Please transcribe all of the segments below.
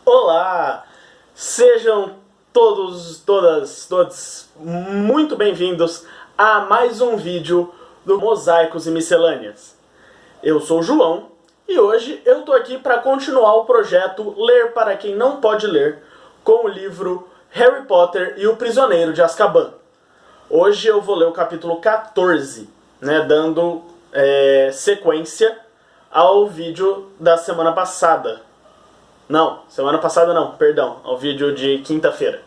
Olá! Sejam todos muito bem-vindos a mais um vídeo do Mosaicos e Miscelâneas. Eu sou o João e hoje eu tô aqui para continuar o projeto Ler para Quem Não Pode Ler com o livro Harry Potter e o Prisioneiro de Azkaban. Hoje eu vou ler o capítulo 14, dando sequência ao vídeo da semana passada. Ao vídeo de quinta-feira.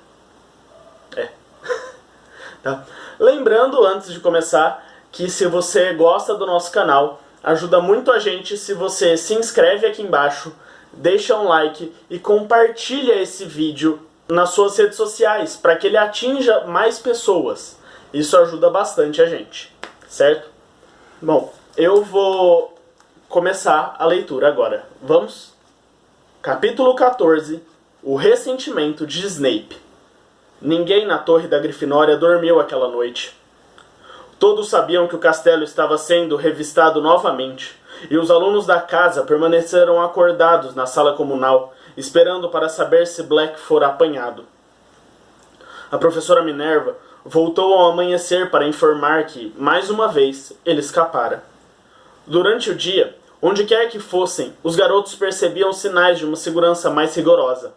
Tá? Lembrando, antes de começar, que se você gosta do nosso canal, ajuda muito a gente se você se inscreve aqui embaixo, deixa um like e compartilha esse vídeo nas suas redes sociais, para que ele atinja mais pessoas. Isso ajuda bastante a gente, certo? Bom, eu vou começar a leitura agora. Vamos? Capítulo 14. O ressentimento de Snape. Ninguém na Torre da Grifinória dormiu aquela noite. Todos sabiam que o castelo estava sendo revistado novamente, e os alunos da casa permaneceram acordados na sala comunal, esperando para saber se Black fora apanhado. A professora Minerva voltou ao amanhecer para informar que, mais uma vez, ele escapara. Durante o dia, onde quer que fossem, os garotos percebiam sinais de uma segurança mais rigorosa.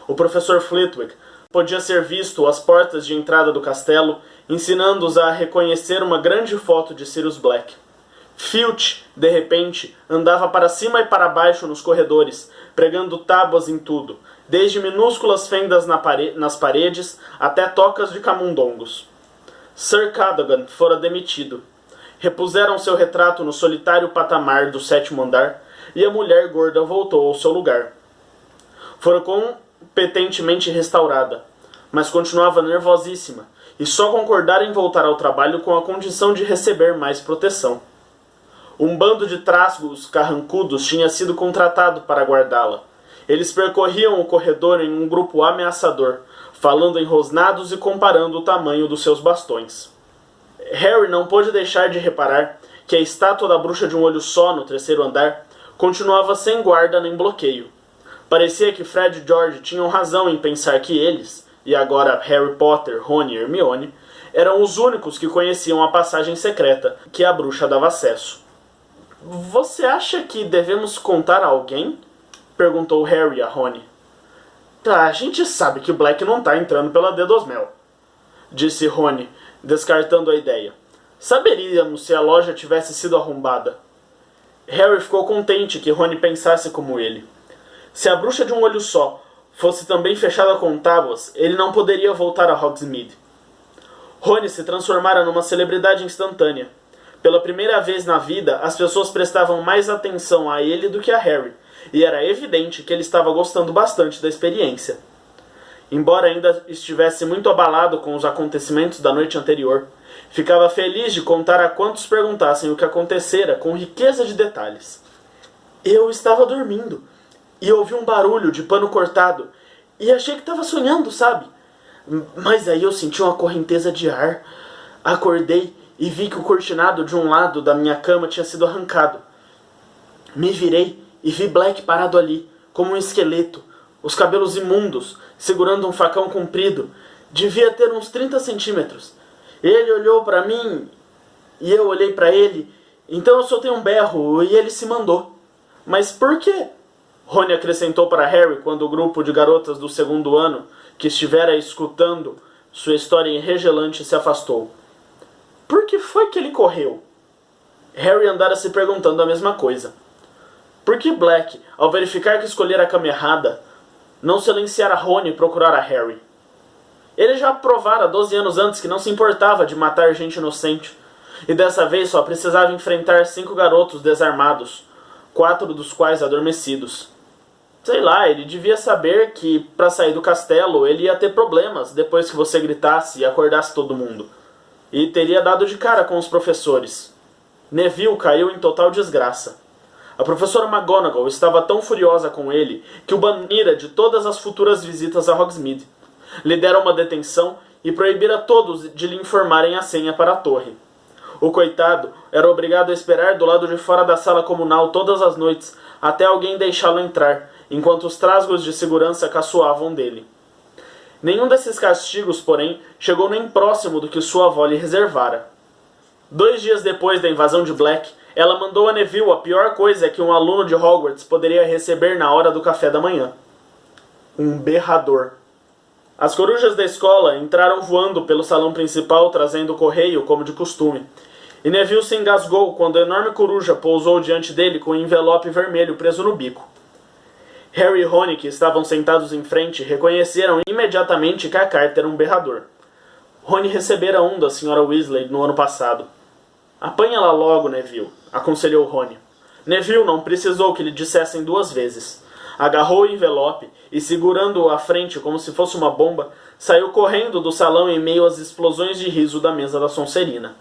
O professor Flitwick podia ser visto às portas de entrada do castelo, ensinando-os a reconhecer uma grande foto de Sirius Black. Filch, de repente, andava para cima e para baixo nos corredores, pregando tábuas em tudo, desde minúsculas fendas nas paredes até tocas de camundongos. Sir Cadogan fora demitido. Repuseram seu retrato no solitário patamar do 7º andar, e a mulher gorda voltou ao seu lugar. Fora competentemente restaurada, mas continuava nervosíssima, e só concordara em voltar ao trabalho com a condição de receber mais proteção. Um bando de trasgos carrancudos tinha sido contratado para guardá-la. Eles percorriam o corredor em um grupo ameaçador, falando em rosnados e comparando o tamanho dos seus bastões. Harry não pôde deixar de reparar que a estátua da bruxa de um olho só no 3º andar continuava sem guarda nem bloqueio. Parecia que Fred e George tinham razão em pensar que eles, e agora Harry Potter, Rony e Hermione, eram os únicos que conheciam a passagem secreta que a bruxa dava acesso. "Você acha que devemos contar a alguém?" perguntou Harry a Rony. "A gente sabe que o Black não está entrando pela Dedosmel", disse Rony, descartando a ideia. "Saberíamos se a loja tivesse sido arrombada." Harry ficou contente que Rony pensasse como ele. Se a bruxa de um olho só fosse também fechada com tábuas, ele não poderia voltar a Hogsmeade. Rony se transformara numa celebridade instantânea. Pela primeira vez na vida, as pessoas prestavam mais atenção a ele do que a Harry, e era evidente que ele estava gostando bastante da experiência. Embora ainda estivesse muito abalado com os acontecimentos da noite anterior, ficava feliz de contar a quantos perguntassem o que acontecera com riqueza de detalhes. "Eu estava dormindo e ouvi um barulho de pano cortado e achei que estava sonhando, sabe? Mas aí eu senti uma correnteza de ar. Acordei e vi que o cortinado de um lado da minha cama tinha sido arrancado. Me virei e vi Black parado ali, como um esqueleto, os cabelos imundos, segurando um facão comprido. Devia ter uns 30 centímetros. Ele olhou para mim e eu olhei para ele. Então eu soltei um berro e ele se mandou." "Mas por quê?" Rony acrescentou para Harry quando o grupo de garotas do 2º ano, que estivera escutando sua história enregelante, se afastou. "Por que foi que ele correu?" Harry andara se perguntando a mesma coisa. Por que Black, ao verificar que escolhera a cama errada, não silenciara Rony e procurara Harry? Ele já provara 12 anos antes que não se importava de matar gente inocente, e dessa vez só precisava enfrentar 5 garotos desarmados, 4 dos quais adormecidos. Sei lá, ele devia saber que, para sair do castelo, ele ia ter problemas depois que você gritasse e acordasse todo mundo. E teria dado de cara com os professores. Neville caiu em total desgraça. A professora McGonagall estava tão furiosa com ele que o banira de todas as futuras visitas a Hogsmeade. Lhe dera uma detenção e proibira todos de lhe informarem a senha para a torre. O coitado era obrigado a esperar do lado de fora da sala comunal todas as noites, até alguém deixá-lo entrar, enquanto os trasgos de segurança caçoavam dele. Nenhum desses castigos, porém, chegou nem próximo do que sua avó lhe reservara. 2 dias depois da invasão de Black, ela mandou a Neville a pior coisa que um aluno de Hogwarts poderia receber na hora do café da manhã: um berrador. As corujas da escola entraram voando pelo salão principal trazendo o correio como de costume, e Neville se engasgou quando a enorme coruja pousou diante dele com um envelope vermelho preso no bico. Harry e Rony, que estavam sentados em frente, reconheceram imediatamente que a carta era um berrador. Rony recebera um da Sra. Weasley no ano passado. Apanha-la logo, Neville, aconselhou Rony. Neville não precisou que lhe dissessem 2 vezes. Agarrou o envelope e, segurando-o à frente como se fosse uma bomba, saiu correndo do salão em meio às explosões de riso da mesa da Sonserina.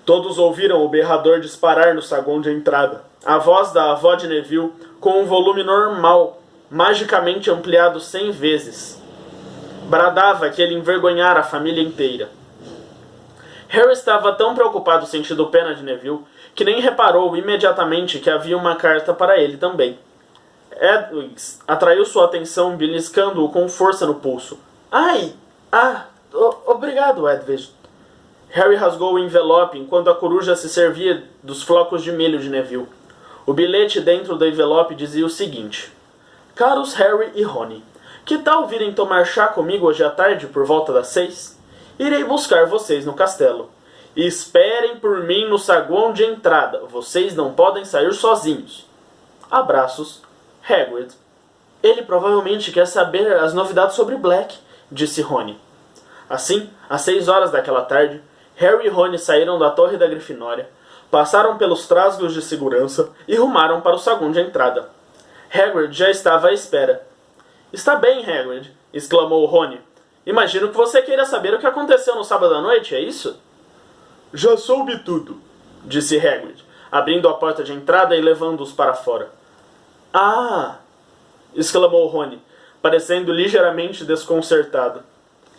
Todos ouviram o berrador disparar no saguão de entrada. A voz da avó de Neville, com um volume normal, magicamente ampliado 100 vezes, bradava que ele envergonhara a família inteira. Harry estava tão preocupado sentindo pena de Neville que nem reparou imediatamente que havia uma carta para ele também. Edwin atraiu sua atenção beliscando-o com força no pulso. Ai! Obrigado, Edwin. Harry rasgou o envelope enquanto a coruja se servia dos flocos de milho de Neville. O bilhete dentro do envelope dizia o seguinte: Caros Harry e Rony, que tal virem tomar chá comigo hoje à tarde por volta das 6? Irei buscar vocês no castelo. E esperem por mim no saguão de entrada. Vocês não podem sair sozinhos. Abraços, Hagrid. Ele provavelmente quer saber as novidades sobre Black, disse Rony. Assim, às 6 horas daquela tarde, Harry e Rony saíram da torre da Grifinória, passaram pelos trasgos de segurança e rumaram para o saguão de entrada. Hagrid já estava à espera. Está bem, Hagrid, exclamou Rony. Imagino que você queira saber o que aconteceu no sábado à noite, é isso? Já soube tudo, disse Hagrid, abrindo a porta de entrada e levando-os para fora. Ah! Exclamou Rony, parecendo ligeiramente desconcertado.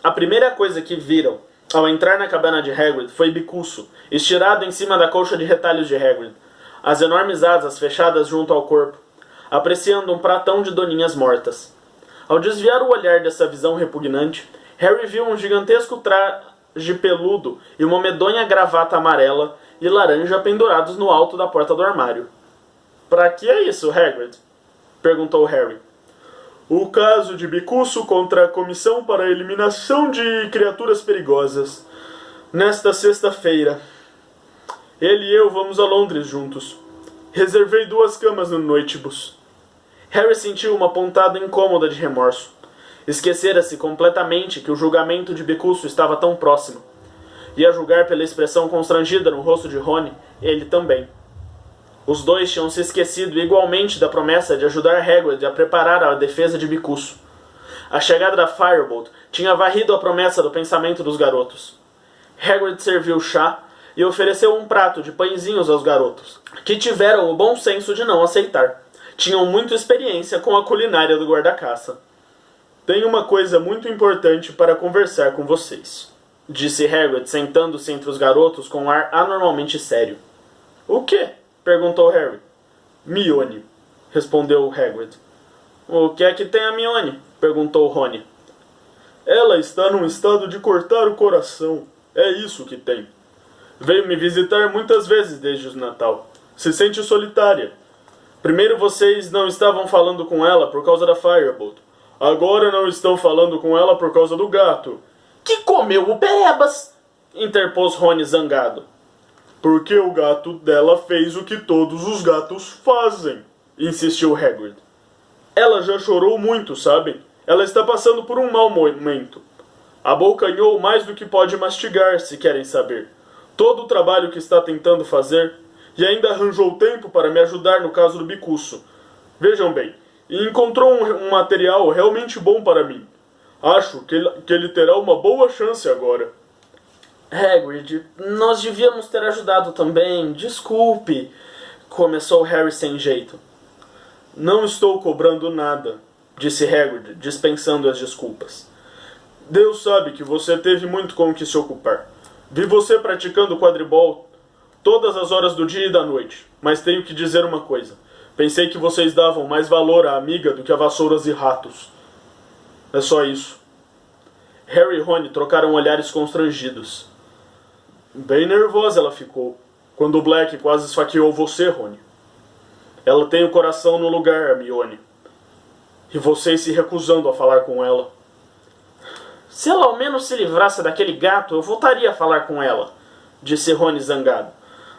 A primeira coisa que viram ao entrar na cabana de Hagrid foi Bicuço, estirado em cima da colcha de retalhos de Hagrid, as enormes asas fechadas junto ao corpo, apreciando um pratão de doninhas mortas. Ao desviar o olhar dessa visão repugnante, Harry viu um gigantesco traje peludo e uma medonha gravata amarela e laranja pendurados no alto da porta do armário. Pra que é isso, Hagrid? Perguntou Harry. O caso de Bicuço contra a Comissão para a Eliminação de Criaturas Perigosas. Nesta sexta-feira. Ele e eu vamos a Londres juntos. Reservei 2 camas no Noitibus. Harry sentiu uma pontada incômoda de remorso. Esquecera-se completamente que o julgamento de Bicuço estava tão próximo. E a julgar pela expressão constrangida no rosto de Rony, ele também. Os dois tinham se esquecido igualmente da promessa de ajudar Hagrid a preparar a defesa de Bicuço. A chegada da Firebolt tinha varrido a promessa do pensamento dos garotos. Hagrid serviu chá e ofereceu um prato de pãezinhos aos garotos, que tiveram o bom senso de não aceitar. Tinham muita experiência com a culinária do guarda-caça. Tenho uma coisa muito importante para conversar com vocês, disse Hagrid, sentando-se entre os garotos com um ar anormalmente sério. O quê? Perguntou Harry. Mione, respondeu Hagrid. O que é que tem a Mione? Perguntou Rony. Ela está num estado de cortar o coração. É isso que tem. Veio me visitar muitas vezes desde o Natal. Se sente solitária. Primeiro vocês não estavam falando com ela por causa da Firebolt. Agora não estão falando com ela por causa do gato. Que comeu o Perebas! Interpôs Rony zangado. Porque o gato dela fez o que todos os gatos fazem, insistiu Hagrid. Ela já chorou muito, sabem? Ela está passando por um mau momento. Abocanhou mais do que pode mastigar, se querem saber. Todo o trabalho que está tentando fazer, e ainda arranjou tempo para me ajudar no caso do Bicuço. Vejam bem, e encontrou um material realmente bom para mim. Acho que ele terá uma boa chance agora. Hagrid, nós devíamos ter ajudado também. Desculpe, começou Harry sem jeito. Não estou cobrando nada, disse Hagrid, dispensando as desculpas. Deus sabe que você teve muito com o que se ocupar. Vi você praticando quadribol todas as horas do dia e da noite, mas tenho que dizer uma coisa. Pensei que vocês davam mais valor à amiga do que a vassouras e ratos. É só isso. Harry e Rony trocaram olhares constrangidos. Bem nervosa ela ficou, quando o Black quase esfaqueou você, Rony. Ela tem o coração no lugar, Hermione. E vocês se recusando a falar com ela. Se ela ao menos se livrasse daquele gato, eu voltaria a falar com ela, disse Rony zangado.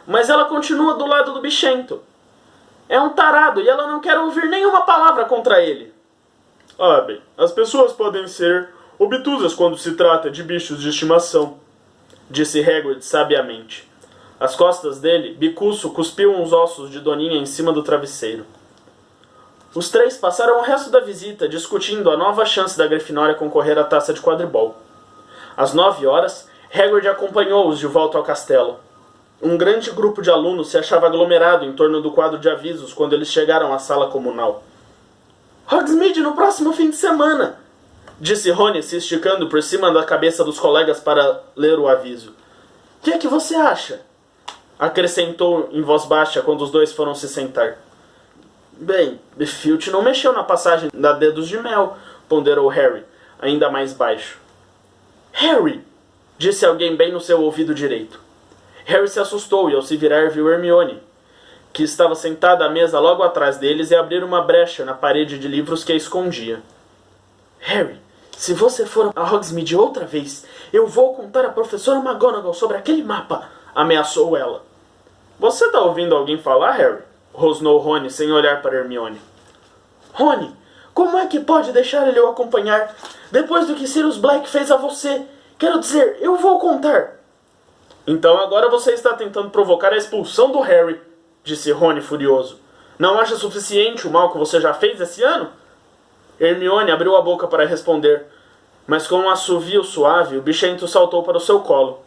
Mas ela continua do lado do bichento. É um tarado e ela não quer ouvir nenhuma palavra contra ele. Ah, bem, as pessoas podem ser obtusas quando se trata de bichos de estimação, disse Hagrid sabiamente. Às costas dele, Bicuço cuspiu uns ossos de Doninha em cima do travesseiro. Os três passaram o resto da visita discutindo a nova chance da Grifinória concorrer à taça de quadribol. Às 9 horas, Hagrid acompanhou-os de volta ao castelo. Um grande grupo de alunos se achava aglomerado em torno do quadro de avisos quando eles chegaram à sala comunal. Hogsmeade no próximo fim de semana, disse Rony se esticando por cima da cabeça dos colegas para ler o aviso. O que é que você acha? Acrescentou em voz baixa quando os dois foram se sentar. Bem, Filch não mexeu na passagem da Dedos de Mel, ponderou Harry, ainda mais baixo. Harry! Disse alguém bem no seu ouvido direito. Harry se assustou e ao se virar viu Hermione, que estava sentada à mesa logo atrás deles e abrir uma brecha na parede de livros que a escondia. Harry, se você for a Hogsmeade outra vez, eu vou contar à professora McGonagall sobre aquele mapa, ameaçou ela. Você está ouvindo alguém falar, Harry? Rosnou Rony sem olhar para Hermione. Rony, como é que pode deixar ele o acompanhar depois do que Sirius Black fez a você? Quero dizer, eu vou contar. Então agora você está tentando provocar a expulsão do Harry, disse Rony furioso. Não acha suficiente o mal que você já fez esse ano? Hermione abriu a boca para responder, mas com um assovio suave, o bichento saltou para o seu colo.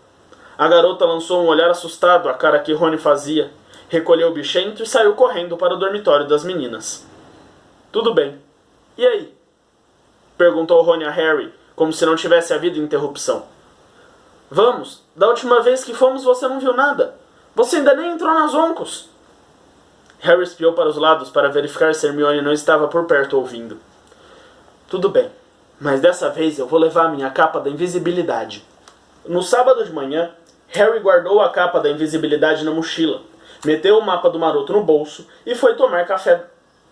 A garota lançou um olhar assustado à cara que Rony fazia, recolheu o bichento e saiu correndo para o dormitório das meninas. Tudo bem. E aí? Perguntou Rony a Harry, como se não tivesse havido interrupção. Vamos, da última vez que fomos você não viu nada. Você ainda nem entrou nas oncos. Harry espiou para os lados para verificar se Hermione não estava por perto ouvindo. Tudo bem, mas dessa vez eu vou levar a minha capa da invisibilidade. No sábado de manhã, Harry guardou a capa da invisibilidade na mochila, meteu o mapa do Maroto no bolso e foi tomar café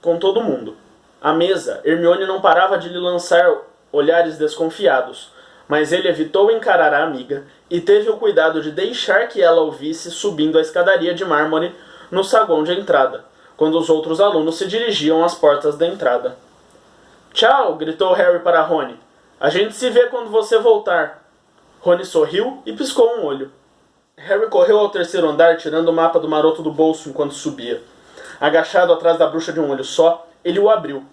com todo mundo. À mesa, Hermione não parava de lhe lançar olhares desconfiados, mas ele evitou encarar a amiga e teve o cuidado de deixar que ela o visse subindo a escadaria de mármore no saguão de entrada, quando os outros alunos se dirigiam às portas da entrada. Tchau! Gritou Harry para Rony. A gente se vê quando você voltar. Rony sorriu e piscou um olho. Harry correu ao terceiro andar, tirando o mapa do Maroto do bolso enquanto subia. Agachado atrás da bruxa de um olho só, ele o abriu.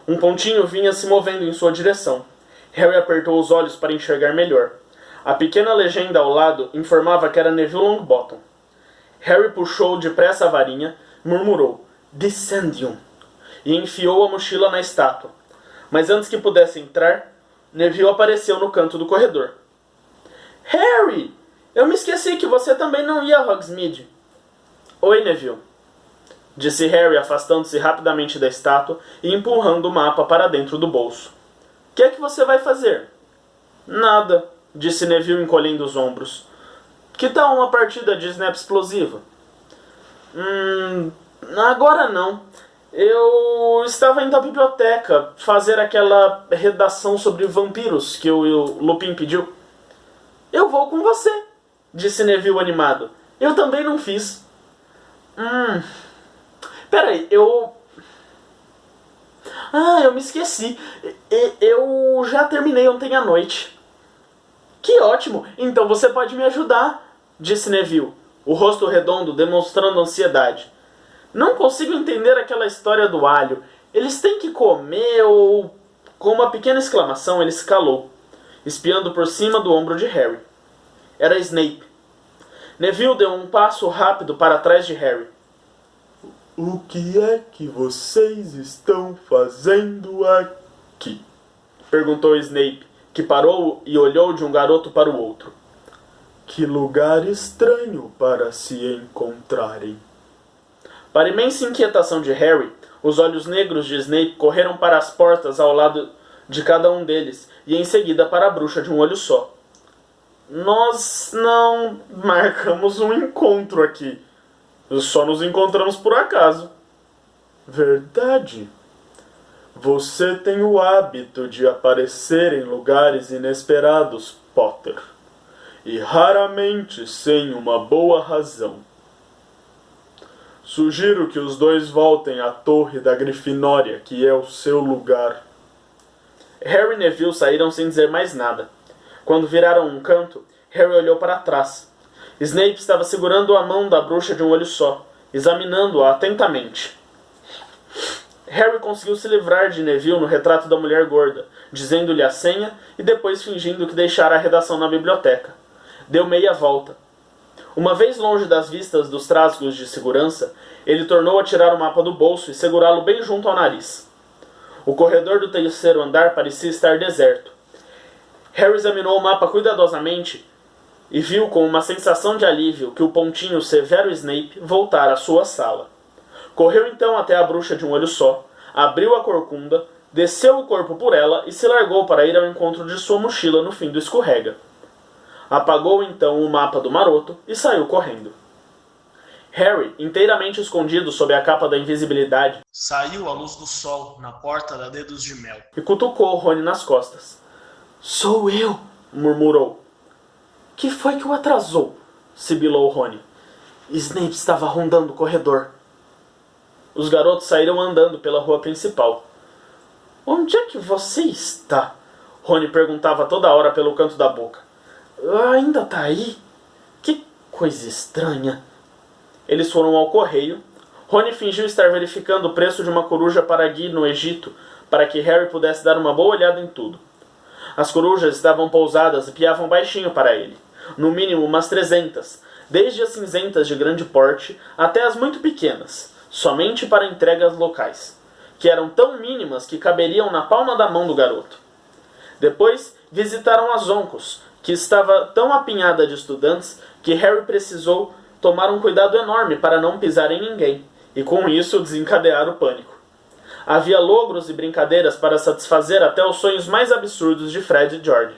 Um pontinho vinha se movendo em sua direção. Harry apertou os olhos para enxergar melhor. A pequena legenda ao lado informava que era Neville Longbottom. Harry puxou depressa a varinha, murmurou Descendium e enfiou a mochila na estátua. Mas antes que pudesse entrar, Neville apareceu no canto do corredor. Harry! Eu me esqueci que você também não ia a Hogsmeade. Oi, Neville, disse Harry afastando-se rapidamente da estátua e empurrando o mapa para dentro do bolso. O que é que você vai fazer? Nada, disse Neville encolhendo os ombros. Que tal uma partida de Snap explosiva? Agora não. Eu estava indo à biblioteca fazer aquela redação sobre vampiros que o Lupin pediu. Eu vou com você, disse Neville animado. Eu também não fiz. Peraí, eu me esqueci. Eu já terminei ontem à noite. Que ótimo! Então você pode me ajudar, disse Neville, o rosto redondo demonstrando ansiedade. Não consigo entender aquela história do alho. Eles têm que comer ou... Com uma pequena exclamação, ele se calou, espiando por cima do ombro de Harry. Era Snape. Neville deu um passo rápido para trás de Harry. O que é que vocês estão fazendo aqui? Perguntou Snape, que parou e olhou de um garoto para o outro. Que lugar estranho para se encontrarem. Para a imensa inquietação de Harry, os olhos negros de Snape correram para as portas ao lado de cada um deles, e em seguida para a bruxa de um olho só. Nós não marcamos um encontro aqui. Só nos encontramos por acaso. Verdade. Você tem o hábito de aparecer em lugares inesperados, Potter. E raramente sem uma boa razão. Sugiro que os dois voltem à torre da Grifinória, que é o seu lugar. Harry e Neville saíram sem dizer mais nada. Quando viraram um canto, Harry olhou para trás. Snape estava segurando a mão da bruxa de um olho só, examinando-a atentamente. Harry conseguiu se livrar de Neville no retrato da mulher gorda, dizendo-lhe a senha e depois fingindo que deixara a redação na biblioteca. Deu meia volta. Uma vez longe das vistas dos trasgos de segurança, ele tornou a tirar o mapa do bolso e segurá-lo bem junto ao nariz. O corredor do terceiro andar parecia estar deserto. Harry examinou o mapa cuidadosamente e viu com uma sensação de alívio que o pontinho severo Snape voltara à sua sala. Correu então até a bruxa de um olho só, abriu a corcunda, desceu o corpo por ela e se largou para ir ao encontro de sua mochila no fim do escorrega. Apagou então o mapa do maroto e saiu correndo. Harry, inteiramente escondido sob a capa da invisibilidade, saiu à luz do sol na porta da Dedos de Mel e cutucou Rony nas costas. "Sou eu", murmurou. "Que foi que o atrasou?", sibilou Rony. "Snape estava rondando o corredor." Os garotos saíram andando pela rua principal. "Onde é que você está?", Rony perguntava toda hora pelo canto da boca. "Ainda tá aí? Que coisa estranha." Eles foram ao correio. Rony fingiu estar verificando o preço de uma coruja para Guy no Egito, para que Harry pudesse dar uma boa olhada em tudo. As corujas estavam pousadas e piavam baixinho para ele. No mínimo umas 300, desde as cinzentas de grande porte até as muito pequenas, somente para entregas locais, que eram tão mínimas que caberiam na palma da mão do garoto. Depois visitaram a Zonkos, que estava tão apinhada de estudantes que Harry precisou tomar um cuidado enorme para não pisar em ninguém, e com isso desencadear o pânico. Havia logros e brincadeiras para satisfazer até os sonhos mais absurdos de Fred e George.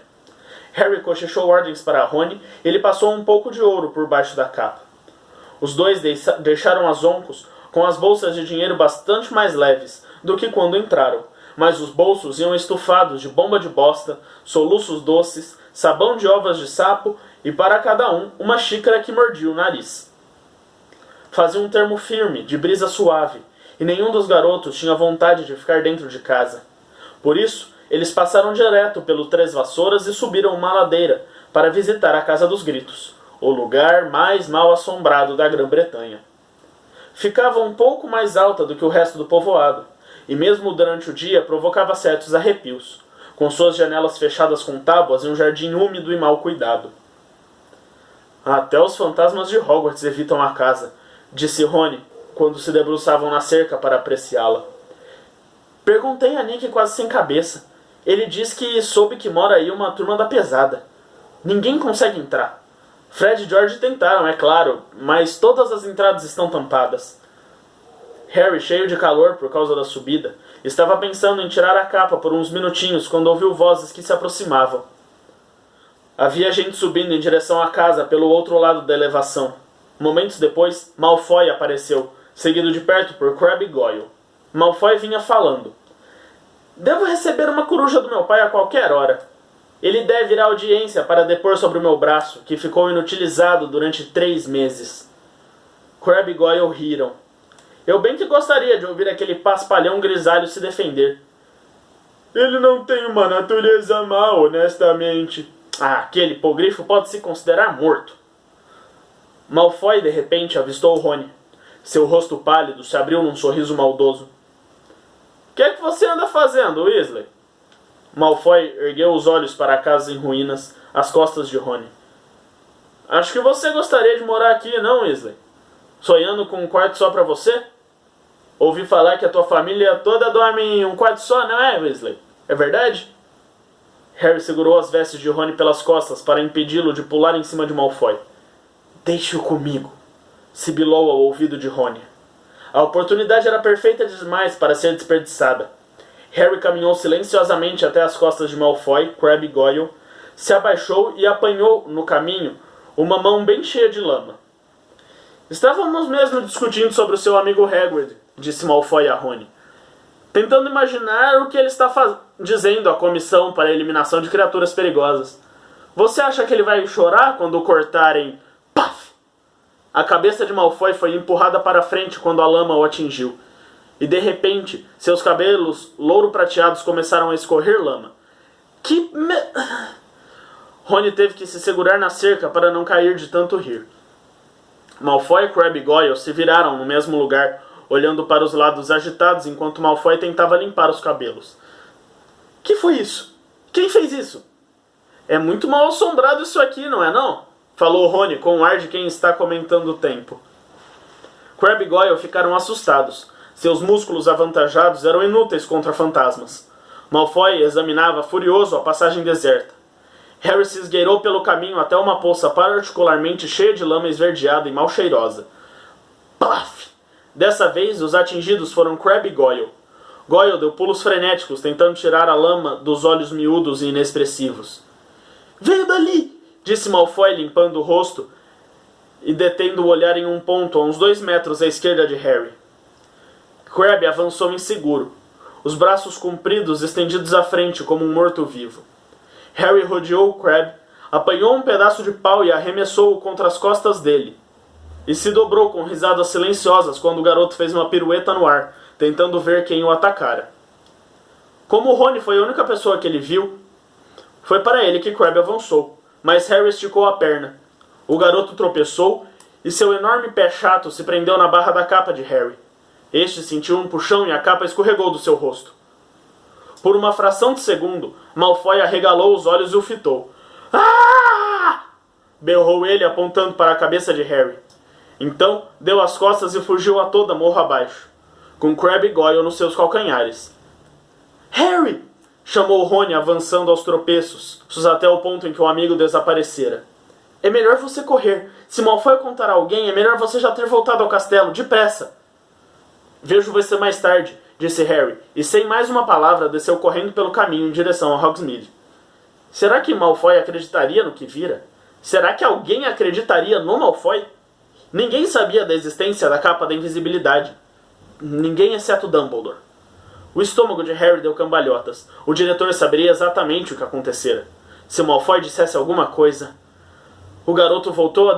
Harry cochichou ordens para Rony e ele passou um pouco de ouro por baixo da capa. Os dois deixaram as Zonkos com as bolsas de dinheiro bastante mais leves do que quando entraram, mas os bolsos iam estufados de bomba de bosta, soluços doces, sabão de ovas de sapo e para cada um uma xícara que mordia o nariz. Fazia um termo firme, de brisa suave, e nenhum dos garotos tinha vontade de ficar dentro de casa. Por isso, eles passaram direto pelo Três Vassouras e subiram uma ladeira para visitar a Casa dos Gritos, o lugar mais mal assombrado da Grã-Bretanha. Ficava um pouco mais alta do que o resto do povoado, e mesmo durante o dia provocava certos arrepios, com suas janelas fechadas com tábuas e um jardim úmido e mal cuidado. "Até os fantasmas de Hogwarts evitam a casa", disse Rony, quando se debruçavam na cerca para apreciá-la. "Perguntei a Nick quase sem cabeça. Ele diz que soube que mora aí uma turma da pesada. Ninguém consegue entrar. Fred e George tentaram, é claro, mas todas as entradas estão tampadas." Harry, cheio de calor por causa da subida, estava pensando em tirar a capa por uns minutinhos quando ouviu vozes que se aproximavam. Havia gente subindo em direção à casa pelo outro lado da elevação. Momentos depois, Malfoy apareceu, seguido de perto por Crabbe e Goyle. Malfoy vinha falando. "Devo receber uma coruja do meu pai a qualquer hora. Ele deve ir à audiência para depor sobre o meu braço, que ficou inutilizado durante 3 meses." Crabbe e Goyle riram. "Eu bem que gostaria de ouvir aquele paspalhão grisalho se defender." "Ele não tem uma natureza má, honestamente." "Aquele hipogrifo pode se considerar morto." Malfoy, de repente, avistou Rony. Seu rosto pálido se abriu num sorriso maldoso. "O que é que você anda fazendo, Weasley?" Malfoy ergueu os olhos para a casa em ruínas, às costas de Rony. "Acho que você gostaria de morar aqui, não, Weasley? Sonhando com um quarto só para você? Ouvi falar que a tua família toda dorme em um quarto só, não é, Weasley? É verdade?" Harry segurou as vestes de Rony pelas costas para impedi-lo de pular em cima de Malfoy. "Deixe-o comigo", sibilou ao ouvido de Rony. A oportunidade era perfeita demais para ser desperdiçada. Harry caminhou silenciosamente até as costas de Malfoy, Crabbe e Goyle, se abaixou e apanhou, no caminho, uma mão bem cheia de lama. Estávamos mesmo discutindo sobre o seu amigo Hagrid, disse Malfoy a Rony, tentando imaginar o que ele está dizendo à comissão para a eliminação de criaturas perigosas. Você acha que ele vai chorar quando o cortarem... Paf! A cabeça de Malfoy foi empurrada para frente quando a lama o atingiu. E de repente, seus cabelos louro-prateados começaram a escorrer lama. Rony teve que se segurar na cerca para não cair de tanto rir. Malfoy, Crabbe e Goyle se viraram no mesmo lugar, olhando para os lados agitados enquanto Malfoy tentava limpar os cabelos. Que foi isso? Quem fez isso? É muito mal assombrado isso aqui, não é não? Falou Rony com o ar de quem está comentando o tempo. Crabbe e Goyle ficaram assustados. Seus músculos avantajados eram inúteis contra fantasmas. Malfoy examinava furioso a passagem deserta. Harry se esgueirou pelo caminho até uma poça particularmente cheia de lama esverdeada e mal cheirosa. Plaf! Dessa vez, os atingidos foram Crabbe e Goyle. Goyle deu pulos frenéticos, tentando tirar a lama dos olhos miúdos e inexpressivos. Veio dali! Disse Malfoy, limpando o rosto e detendo o olhar em um ponto a uns 2 metros à esquerda de Harry. Crabbe avançou inseguro, os braços compridos estendidos à frente como um morto-vivo. Harry rodeou Crabbe, apanhou um pedaço de pau e arremessou-o contra as costas dele. E se dobrou com risadas silenciosas quando o garoto fez uma pirueta no ar, tentando ver quem o atacara. Como Rony foi a única pessoa que ele viu, foi para ele que Crabbe avançou, mas Harry esticou a perna. O garoto tropeçou e seu enorme pé chato se prendeu na barra da capa de Harry. Este sentiu um puxão e a capa escorregou do seu rosto. Por uma fração de segundo, Malfoy arregalou os olhos e o fitou. Ah! Berrou ele apontando para a cabeça de Harry. Então, deu as costas e fugiu a toda morro abaixo, com Crabbe e Goyle nos seus calcanhares. Harry! Chamou Rony avançando aos tropeços, até o ponto em que o amigo desaparecera. É melhor você correr. Se Malfoy contar a alguém, é melhor você já ter voltado ao castelo, depressa. Vejo você mais tarde, disse Harry, e sem mais uma palavra desceu correndo pelo caminho em direção a Hogsmeade. Será que Malfoy acreditaria no que vira? Será que alguém acreditaria no Malfoy? Ninguém sabia da existência da capa da invisibilidade. Ninguém exceto Dumbledore. O estômago de Harry deu cambalhotas. O diretor saberia exatamente o que acontecera. Se Malfoy dissesse alguma coisa... O garoto voltou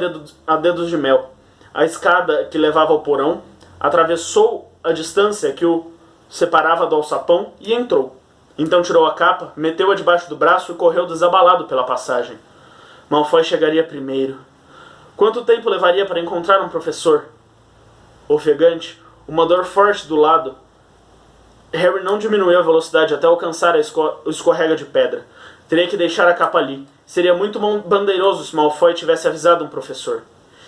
a dedos de mel. A escada que levava ao porão atravessou a distância que o separava do alçapão e entrou. Então tirou a capa, meteu-a debaixo do braço e correu desabalado pela passagem. Malfoy chegaria primeiro. Quanto tempo levaria para encontrar um professor? Ofegante, uma dor forte do lado. Harry não diminuiu a velocidade até alcançar o escorrega de pedra. Teria que deixar a capa ali. Seria muito bandeiroso se Malfoy tivesse avisado um professor.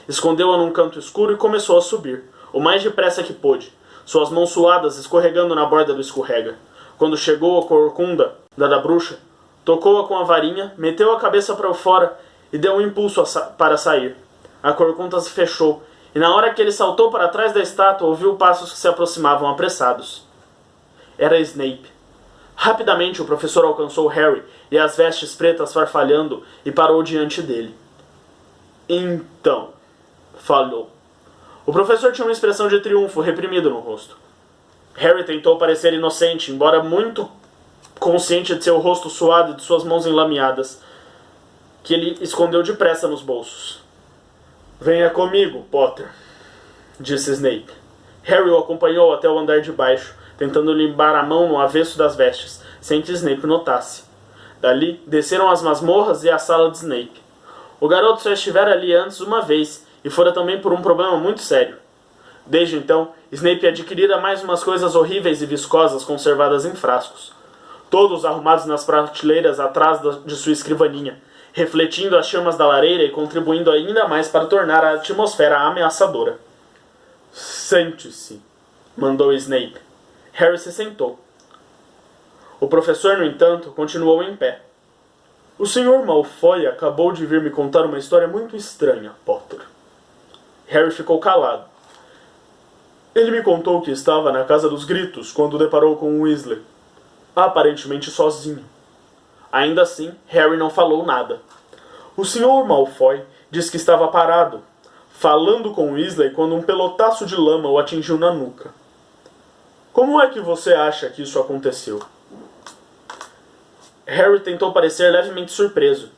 Escondeu-a num canto escuro e começou a subir, o mais depressa que pôde, suas mãos suadas escorregando na borda do escorrega. Quando chegou a corcunda da bruxa, tocou-a com a varinha, meteu a cabeça para fora e deu um impulso para sair. A corcunda se fechou, e na hora que ele saltou para trás da estátua, ouviu passos que se aproximavam apressados. Era Snape. Rapidamente o professor alcançou Harry e as vestes pretas farfalhando e parou diante dele. Então, falou. O professor tinha uma expressão de triunfo reprimido no rosto. Harry tentou parecer inocente, embora muito consciente de seu rosto suado e de suas mãos enlameadas, que ele escondeu depressa nos bolsos. Venha comigo, Potter, disse Snape. Harry o acompanhou até o andar de baixo, tentando limpar a mão no avesso das vestes, sem que Snape notasse. Dali, desceram as masmorras e a sala de Snape. O garoto só estivera ali antes uma vez, e fora também por um problema muito sério. Desde então, Snape adquirira mais umas coisas horríveis e viscosas conservadas em frascos, todos arrumados nas prateleiras atrás de sua escrivaninha, refletindo as chamas da lareira e contribuindo ainda mais para tornar a atmosfera ameaçadora. Sente-se, mandou Snape. Harry se sentou. O professor, no entanto, continuou em pé. O Sr. Malfoy acabou de vir me contar uma história muito estranha, Potter. Harry ficou calado. Ele me contou que estava na Casa dos Gritos quando deparou com Weasley, aparentemente sozinho. Ainda assim, Harry não falou nada. O Sr. Malfoy disse que estava parado, falando com Weasley quando um pelotaço de lama o atingiu na nuca. Como é que você acha que isso aconteceu? Harry tentou parecer levemente surpreso.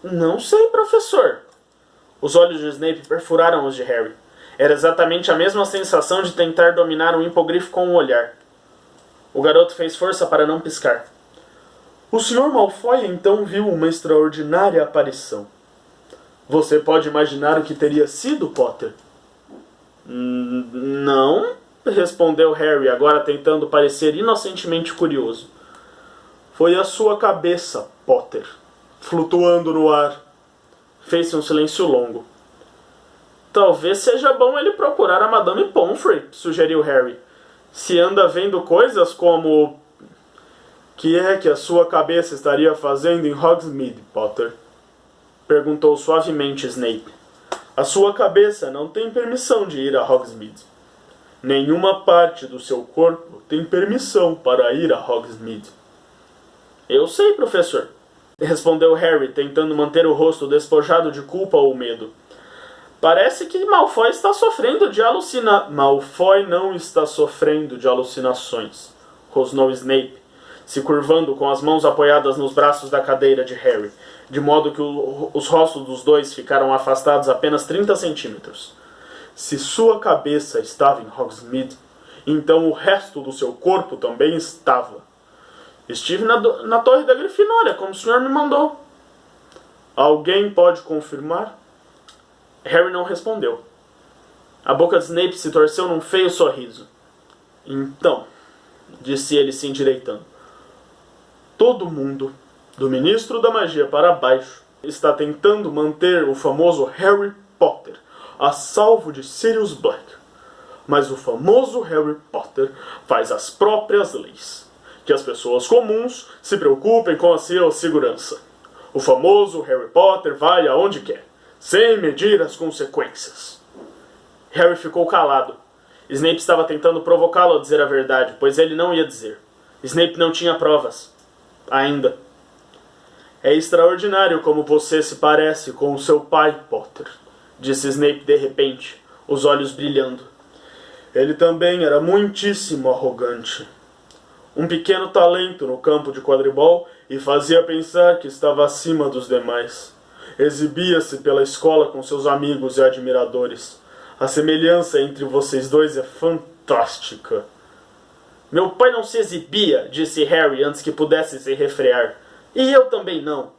Não sei, professor. Os olhos de Snape perfuraram os de Harry. Era exatamente a mesma sensação de tentar dominar um hipogrifo com um olhar. O garoto fez força para não piscar. O Sr. Malfoy então viu uma extraordinária aparição. Você pode imaginar o que teria sido, Potter? Não, respondeu Harry, agora tentando parecer inocentemente curioso. Foi a sua cabeça, Potter, flutuando no ar. Fez-se um silêncio longo. Talvez seja bom ele procurar a Madame Pomfrey, sugeriu Harry. Se anda vendo coisas como... Que é que a sua cabeça estaria fazendo em Hogsmeade, Potter? Perguntou suavemente Snape. A sua cabeça não tem permissão de ir a Hogsmeade. Nenhuma parte do seu corpo tem permissão para ir a Hogsmeade. Eu sei, professor, respondeu Harry, tentando manter o rosto despojado de culpa ou medo. Parece que Malfoy está sofrendo de Malfoy não está sofrendo de alucinações, rosnou Snape, se curvando com as mãos apoiadas nos braços da cadeira de Harry, de modo que os rostos dos dois ficaram afastados apenas 30 centímetros. Se sua cabeça estava em Hogsmeade, então o resto do seu corpo também estava. Estive na torre da Grifinória, como o senhor me mandou. Alguém pode confirmar? Harry não respondeu. A boca de Snape se torceu num feio sorriso. Então, disse ele se endireitando, todo mundo, do Ministro da Magia para baixo, está tentando manter o famoso Harry Potter a salvo de Sirius Black. Mas o famoso Harry Potter faz as próprias leis. Que as pessoas comuns se preocupem com a sua segurança. O famoso Harry Potter vai aonde quer, sem medir as consequências. Harry ficou calado. Snape estava tentando provocá-lo a dizer a verdade, pois ele não ia dizer. Snape não tinha provas. Ainda. É extraordinário como você se parece com o seu pai, Potter, disse Snape de repente, os olhos brilhando. Ele também era muitíssimo arrogante. Um pequeno talento no campo de quadribol e fazia pensar que estava acima dos demais. Exibia-se pela escola com seus amigos e admiradores. A semelhança entre vocês dois é fantástica. Meu pai não se exibia, disse Harry antes que pudesse se refrear. E eu também não.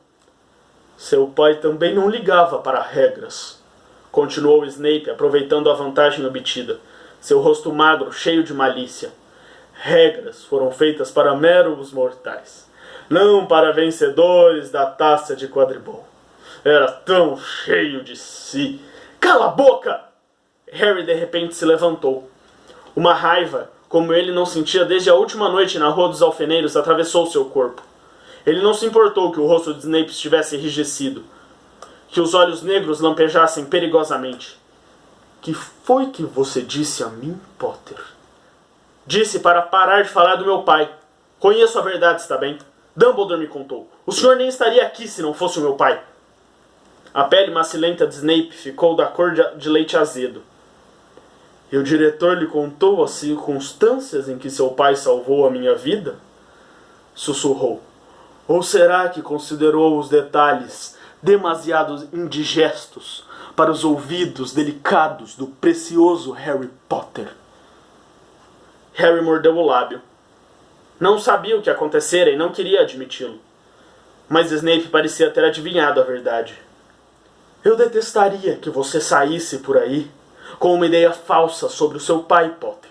Seu pai também não ligava para regras, continuou Snape, aproveitando a vantagem obtida, seu rosto magro cheio de malícia. Regras foram feitas para meros mortais, não para vencedores da taça de quadribol. Era tão cheio de si. Cala a boca! Harry de repente se levantou. Uma raiva, como ele não sentia desde a última noite na Rua dos Alfeneiros, atravessou seu corpo. Ele não se importou que o rosto de Snape estivesse enrijecido, que os olhos negros lampejassem perigosamente. Que foi que você disse a mim, Potter? Disse para parar de falar do meu pai. Conheço a verdade, está bem? Dumbledore me contou. O senhor nem estaria aqui se não fosse o meu pai. A pele macilenta de Snape ficou da cor de leite azedo. E o diretor lhe contou as circunstâncias em que seu pai salvou a minha vida? Sussurrou. Ou será que considerou os detalhes demasiado indigestos para os ouvidos delicados do precioso Harry Potter? Harry mordeu o lábio. Não sabia o que acontecera e não queria admiti-lo. Mas Snape parecia ter adivinhado a verdade. Eu detestaria que você saísse por aí com uma ideia falsa sobre o seu pai, Potter,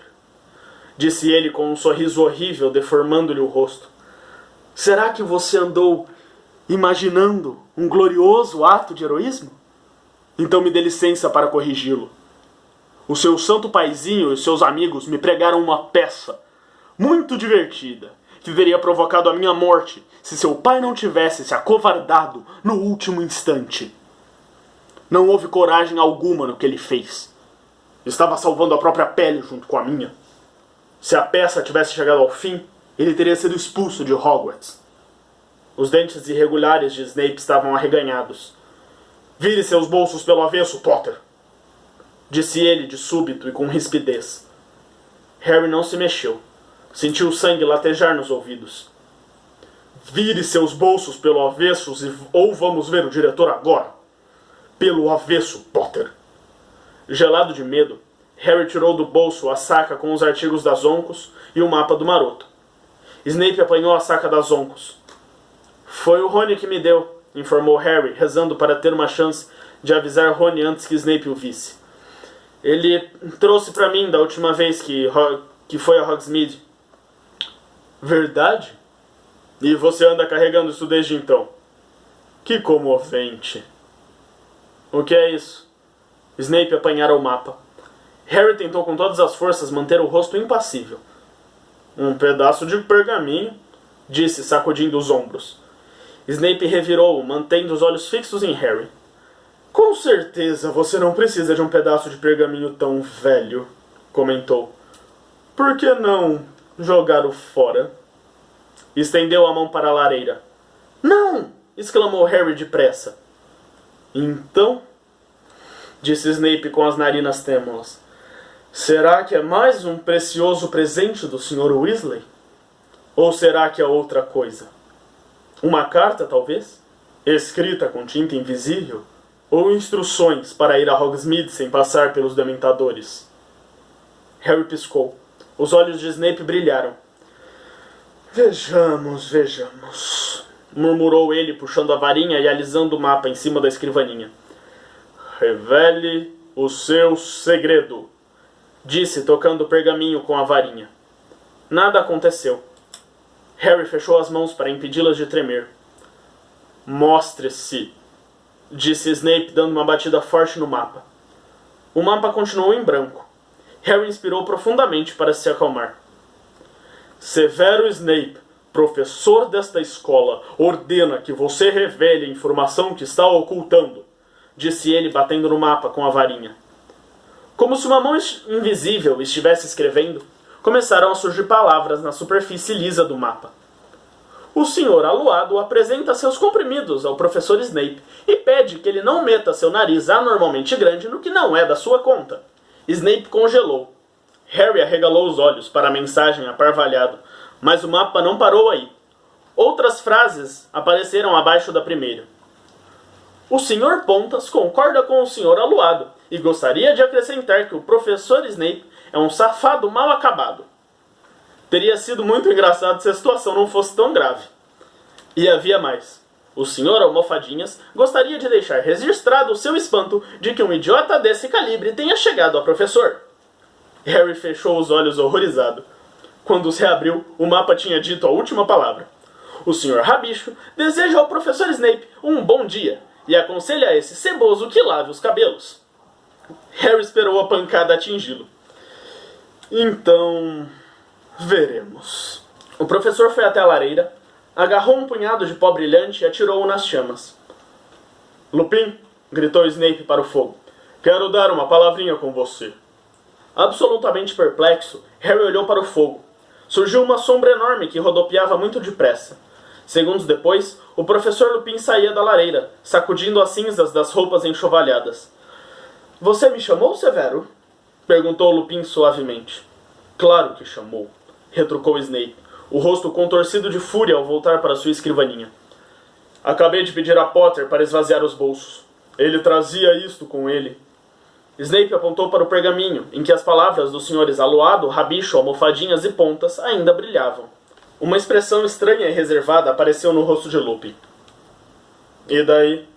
disse ele com um sorriso horrível deformando-lhe o rosto. Será que você andou imaginando um glorioso ato de heroísmo? Então me dê licença para corrigi-lo. O seu santo paizinho e seus amigos me pregaram uma peça muito divertida que teria provocado a minha morte se seu pai não tivesse se acovardado no último instante. Não houve coragem alguma no que ele fez. Estava salvando a própria pele junto com a minha. Se a peça tivesse chegado ao fim, ele teria sido expulso de Hogwarts. Os dentes irregulares de Snape estavam arreganhados. Vire seus bolsos pelo avesso, Potter! Disse ele de súbito e com rispidez. Harry não se mexeu. Sentiu o sangue latejar nos ouvidos. Vire seus bolsos pelo avesso ou vamos ver o diretor agora. Pelo avesso, Potter. Gelado de medo, Harry tirou do bolso a saca com os artigos das Oncos e o mapa do Maroto. Snape apanhou a saca das Oncos. Foi o Rony que me deu, informou Harry, rezando para ter uma chance de avisar Rony antes que Snape o visse. Ele trouxe para mim da última vez que foi a Hogsmeade. Verdade? E você anda carregando isso desde então? Que comovente. O que é isso? Snape apanhara o mapa. Harry tentou com todas as forças manter o rosto impassível. Um pedaço de pergaminho, disse, sacudindo os ombros. Snape revirou-o, mantendo os olhos fixos em Harry. Com certeza você não precisa de um pedaço de pergaminho tão velho, comentou. Por que não jogar-o fora? Estendeu a mão para a lareira. Não! Exclamou Harry depressa. Então, disse Snape com as narinas trêmulas, será que é mais um precioso presente do Sr. Weasley? Ou será que é outra coisa? Uma carta, talvez? Escrita com tinta invisível? Ou instruções para ir a Hogsmeade sem passar pelos dementadores? Harry piscou. Os olhos de Snape brilharam. Vejamos, murmurou ele, puxando a varinha e alisando o mapa em cima da escrivaninha. Revele o seu segredo, disse, tocando o pergaminho com a varinha. Nada aconteceu. Harry fechou as mãos para impedi-las de tremer. Mostre-se, disse Snape, dando uma batida forte no mapa. O mapa continuou em branco. Harry inspirou profundamente para se acalmar. Severo Snape, professor desta escola, ordena que você revele a informação que está ocultando, disse ele, batendo no mapa com a varinha. Como se uma mão invisível estivesse escrevendo, começaram a surgir palavras na superfície lisa do mapa. O senhor Aluado apresenta seus comprimidos ao professor Snape e pede que ele não meta seu nariz anormalmente grande no que não é da sua conta. Snape congelou. Harry arregalou os olhos para a mensagem aparvalhado, mas o mapa não parou aí. Outras frases apareceram abaixo da primeira. O Sr. Pontas concorda com o Sr. Aluado e gostaria de acrescentar que o professor Snape é um safado mal acabado. Teria sido muito engraçado se a situação não fosse tão grave. E havia mais. O Sr. Almofadinhas gostaria de deixar registrado o seu espanto de que um idiota desse calibre tenha chegado ao professor. Harry fechou os olhos horrorizado. Quando os reabriu, o mapa tinha dito a última palavra. O Sr. Rabicho deseja ao professor Snape um bom dia e aconselha a esse ceboso que lave os cabelos. Harry esperou a pancada atingi-lo. Então, veremos. O professor foi até a lareira, agarrou um punhado de pó brilhante e atirou-o nas chamas. Lupin, gritou Snape para o fogo, quero dar uma palavrinha com você. Absolutamente perplexo, Harry olhou para o fogo. Surgiu uma sombra enorme que rodopiava muito depressa. Segundos depois, o professor Lupin saía da lareira, sacudindo as cinzas das roupas enxovalhadas. Você me chamou, Severo? Perguntou Lupin suavemente. Claro que chamou, retrucou Snape, o rosto contorcido de fúria ao voltar para sua escrivaninha. Acabei de pedir a Potter para esvaziar os bolsos. Ele trazia isto com ele. Snape apontou para o pergaminho, em que as palavras dos senhores Aluado, Rabicho, Almofadinhas e Pontas ainda brilhavam. Uma expressão estranha e reservada apareceu no rosto de Lupin. E daí?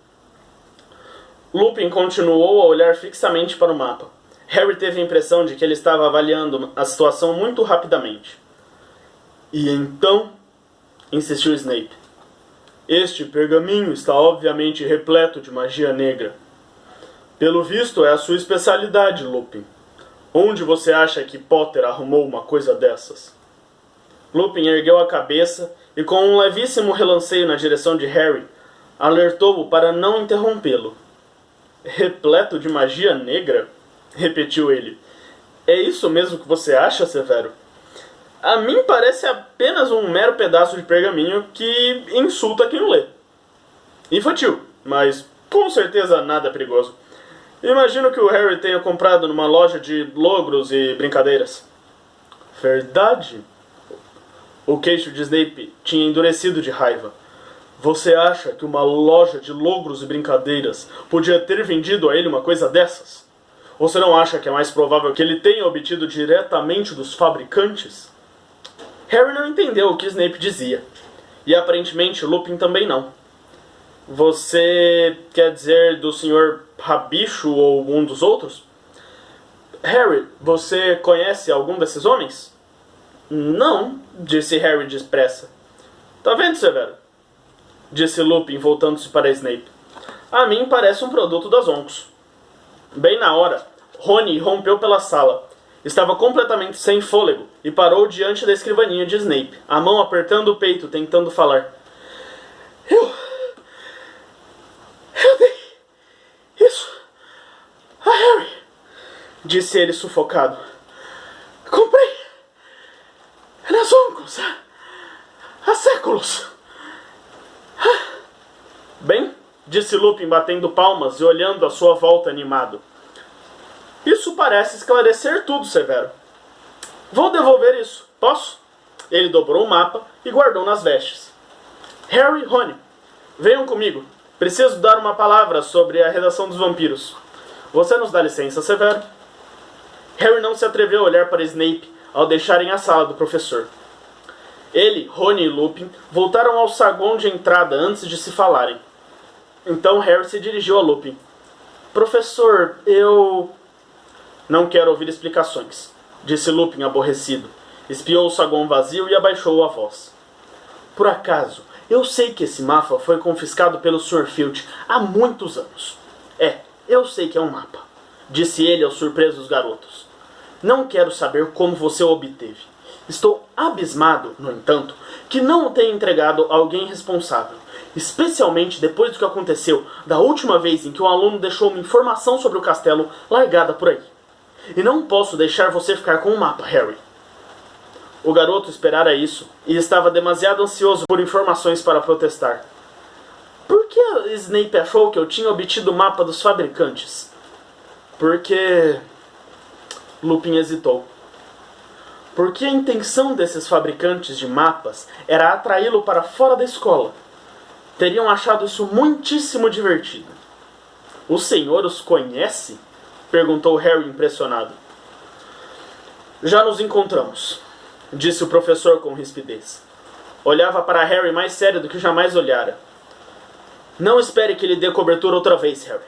Lupin continuou a olhar fixamente para o mapa. Harry teve a impressão de que ele estava avaliando a situação muito rapidamente. E então? Insistiu Snape. Este pergaminho está obviamente repleto de magia negra. Pelo visto, é a sua especialidade, Lupin. Onde você acha que Potter arrumou uma coisa dessas? Lupin ergueu a cabeça e, com um levíssimo relanceio na direção de Harry, alertou-o para não interrompê-lo. Repleto de magia negra? repetiu ele. É isso mesmo que você acha, Severo? A mim parece apenas um mero pedaço de pergaminho que insulta quem o lê. Infantil, mas com certeza nada perigoso. Imagino que o Harry tenha comprado numa loja de logros e brincadeiras. Verdade? O queixo de Snape tinha endurecido de raiva. Você acha que uma loja de logros e brincadeiras podia ter vendido a ele uma coisa dessas? Ou você não acha que é mais provável que ele tenha obtido diretamente dos fabricantes? Harry não entendeu o que Snape dizia. E aparentemente Lupin também não. Você quer dizer do Sr. Rabicho ou um dos outros? Harry, você conhece algum desses homens? Não, disse Harry depressa. Tá vendo, Severo? Disse Lupin, voltando-se para Snape. A mim parece um produto das Oncos. Bem na hora, Rony rompeu pela sala. Estava completamente sem fôlego e parou diante da escrivaninha de Snape, a mão apertando o peito, tentando falar. Eu dei isso a Harry, disse ele sufocado. Comprei nas Oncos há séculos. Bem, disse Lupin batendo palmas e olhando à sua volta animado. Isso parece esclarecer tudo, Severo. Vou devolver isso, posso? Ele dobrou o mapa e guardou nas vestes. Harry e Rony, venham comigo. Preciso dar uma palavra sobre a redação dos vampiros. Você nos dá licença, Severo? Harry não se atreveu a olhar para Snape ao deixarem a sala do professor. Ele, Rony e Lupin voltaram ao saguão de entrada antes de se falarem. Então Harry se dirigiu a Lupin. Professor, eu... Não quero ouvir explicações, disse Lupin aborrecido. Espiou o saguão vazio e abaixou a voz. Por acaso, eu sei que esse mapa foi confiscado pelo Sr. Filch há muitos anos. Eu sei que é um mapa, disse ele aos surpresos garotos. Não quero saber como você o obteve. Estou abismado, no entanto, que não o tenha entregado a alguém responsável, especialmente depois do que aconteceu da última vez em que um aluno deixou uma informação sobre o castelo largada por aí. E não posso deixar você ficar com o mapa, Harry. O garoto esperara isso e estava demasiado ansioso por informações para protestar. Por que Snape achou que eu tinha obtido o mapa dos fabricantes? Porque... Lupin hesitou. Porque a intenção desses fabricantes de mapas era atraí-lo para fora da escola. Teriam achado isso muitíssimo divertido. O senhor os conhece? Perguntou Harry impressionado. Já nos encontramos, disse o professor com rispidez. Olhava para Harry mais sério do que jamais olhara. Não espere que lhe dê cobertura outra vez, Harry.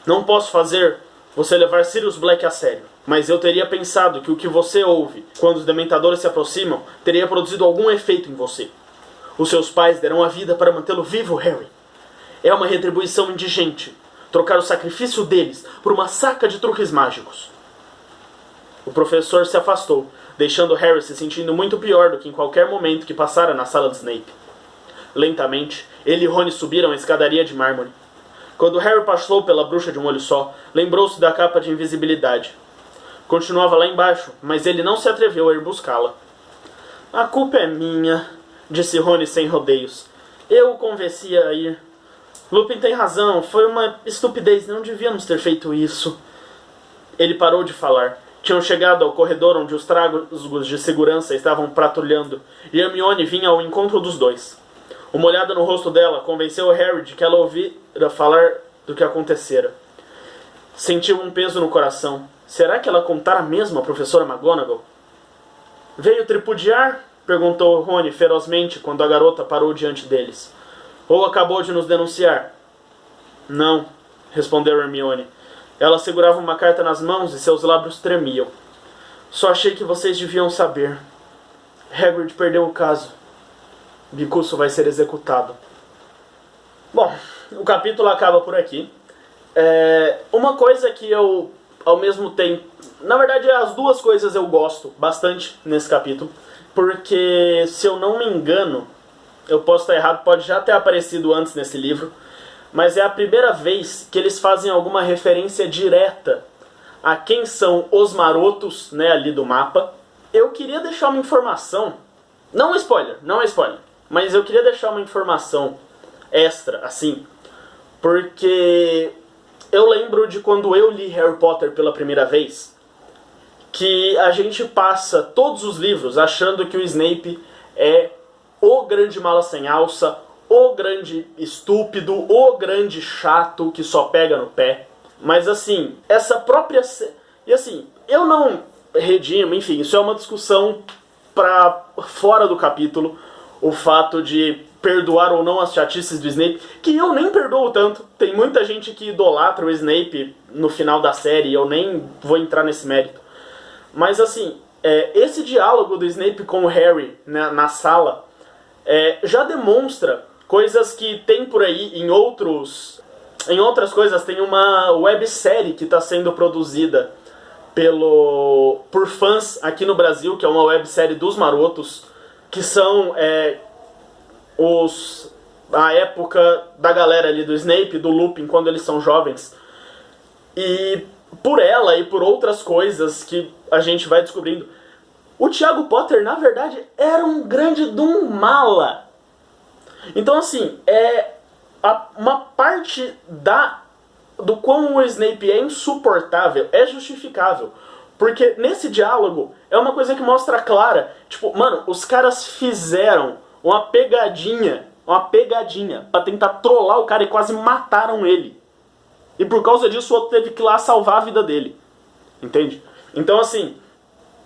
Não posso fazer você levar Sirius Black a sério, mas eu teria pensado que o que você ouve quando os dementadores se aproximam teria produzido algum efeito em você. Os seus pais deram a vida para mantê-lo vivo, Harry. É uma retribuição indigente trocar o sacrifício deles por uma saca de truques mágicos. O professor se afastou, deixando Harry se sentindo muito pior do que em qualquer momento que passara na sala de Snape. Lentamente, ele e Rony subiram a escadaria de mármore. Quando Harry passou pela bruxa de um olho só, lembrou-se da capa de invisibilidade. Continuava lá embaixo, mas ele não se atreveu a ir buscá-la. A culpa é minha, disse Rony sem rodeios. Eu o convenci a ir. Lupin tem razão, foi uma estupidez, não devíamos ter feito isso. Ele parou de falar. Tinham chegado ao corredor onde os tragos de segurança estavam patrulhando, e Hermione vinha ao encontro dos dois. Uma olhada no rosto dela convenceu Harry de que ela ouvira falar do que acontecera. Sentiu um peso no coração. Será que ela contara mesmo à professora McGonagall? Veio tripudiar? Perguntou Rony ferozmente quando a garota parou diante deles. Ou acabou de nos denunciar? Não, respondeu Hermione. Ela segurava uma carta nas mãos e seus lábios tremiam. Só achei que vocês deviam saber. Hagrid perdeu o caso. Bicuço vai ser executado. Bom, o capítulo acaba por aqui. Uma coisa que eu, ao mesmo tempo... Na verdade, as duas coisas eu gosto bastante nesse capítulo. Porque, se eu não me engano, eu posso estar errado, pode já ter aparecido antes nesse livro, mas é a primeira vez que eles fazem alguma referência direta a quem são os marotos, né, ali do mapa. Eu queria deixar uma informação, não é spoiler, mas eu queria deixar uma informação extra, assim, porque eu lembro de quando eu li Harry Potter pela primeira vez, que a gente passa todos os livros achando que o Snape é o grande mala sem alça, o grande estúpido, o grande chato que só pega no pé. Mas assim, essa própria... E assim, eu não redimo, enfim, isso é uma discussão pra fora do capítulo, o fato de perdoar ou não as chatices do Snape, que eu nem perdoo tanto. Tem muita gente que idolatra o Snape no final da série, eu nem vou entrar nesse mérito. Mas assim, esse diálogo do Snape com o Harry, né, na sala já demonstra coisas que tem por aí em outras coisas. Tem uma websérie que está sendo produzida por fãs aqui no Brasil, que é uma websérie dos marotos, que são a época da galera ali do Snape, do Lupin, quando eles são jovens. E por ela e por outras coisas que a gente vai descobrindo, o Thiago Potter, na verdade, era um grande de um mala. Então, assim, uma parte do quão o Snape é insuportável é justificável. Porque nesse diálogo é uma coisa que mostra clara. Tipo, mano, os caras fizeram uma pegadinha pra tentar trollar o cara e quase mataram ele. E por causa disso o outro teve que ir lá salvar a vida dele. Entende? Então, assim,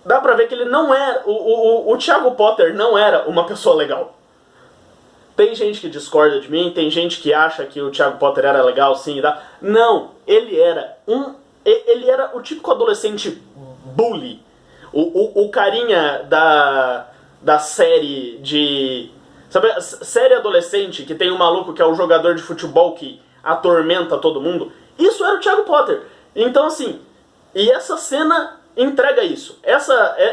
dá pra ver que ele não era... O Thiago Potter não era uma pessoa legal. Tem gente que discorda de mim, tem gente que acha que o Thiago Potter era legal, sim, dá. Não, ele era o típico adolescente bully. O carinha da série de... Sabe, a série adolescente que tem um maluco que é o jogador de futebol que atormenta todo mundo? Isso era o Thiago Potter. Então, assim, e essa cena entrega isso.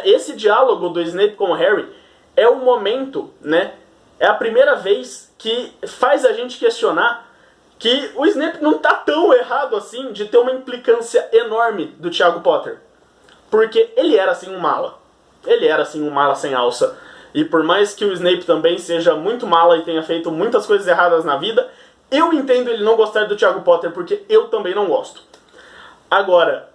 Esse diálogo do Snape com o Harry é o momento, né? É a primeira vez que faz a gente questionar que o Snape não tá tão errado assim de ter uma implicância enorme do Thiago Potter. Porque ele era assim um mala. Ele era assim um mala sem alça. E por mais que o Snape também seja muito mala e tenha feito muitas coisas erradas na vida, eu entendo ele não gostar do Thiago Potter porque eu também não gosto. Agora,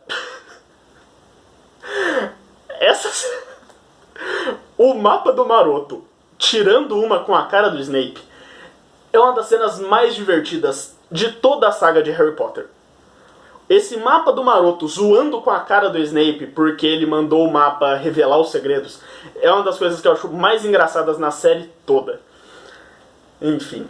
o mapa do maroto tirando uma com a cara do Snape é uma das cenas mais divertidas de toda a saga de Harry Potter. Esse mapa do maroto zoando com a cara do Snape porque ele mandou o mapa revelar os segredos é uma das coisas que eu acho mais engraçadas na série toda. Enfim,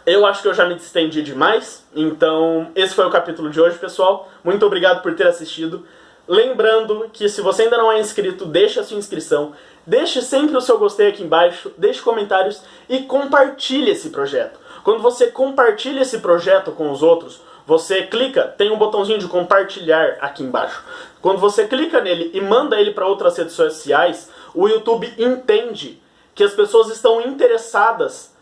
eu acho que eu já me distendi demais, então esse foi o capítulo de hoje, pessoal. Muito obrigado por ter assistido. Lembrando que se você ainda não é inscrito, deixe a sua inscrição, deixe sempre o seu gostei aqui embaixo, deixe comentários e compartilhe esse projeto. Quando você compartilha esse projeto com os outros, você clica, tem um botãozinho de compartilhar aqui embaixo. Quando você clica nele e manda ele para outras redes sociais, o YouTube entende que as pessoas estão interessadas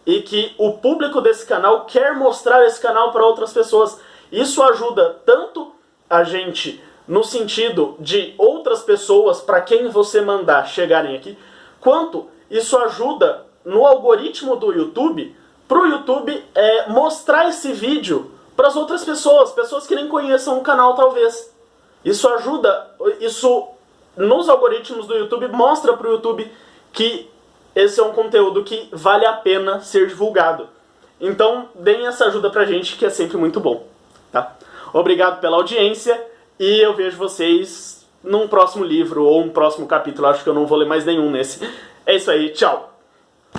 e que o público desse canal quer mostrar esse canal para outras pessoas. Isso ajuda tanto a gente no sentido de outras pessoas para quem você mandar chegarem aqui, quanto isso ajuda no algoritmo do YouTube, para o YouTube mostrar esse vídeo para as outras pessoas que nem conheçam o canal talvez. Isso ajuda, isso nos algoritmos do YouTube mostra para o YouTube que esse é um conteúdo que vale a pena ser divulgado. Então deem essa ajuda pra gente que é sempre muito bom, tá? Obrigado pela audiência. E eu vejo vocês num próximo livro ou um próximo capítulo. Acho que eu não vou ler mais nenhum nesse. É isso aí, tchau!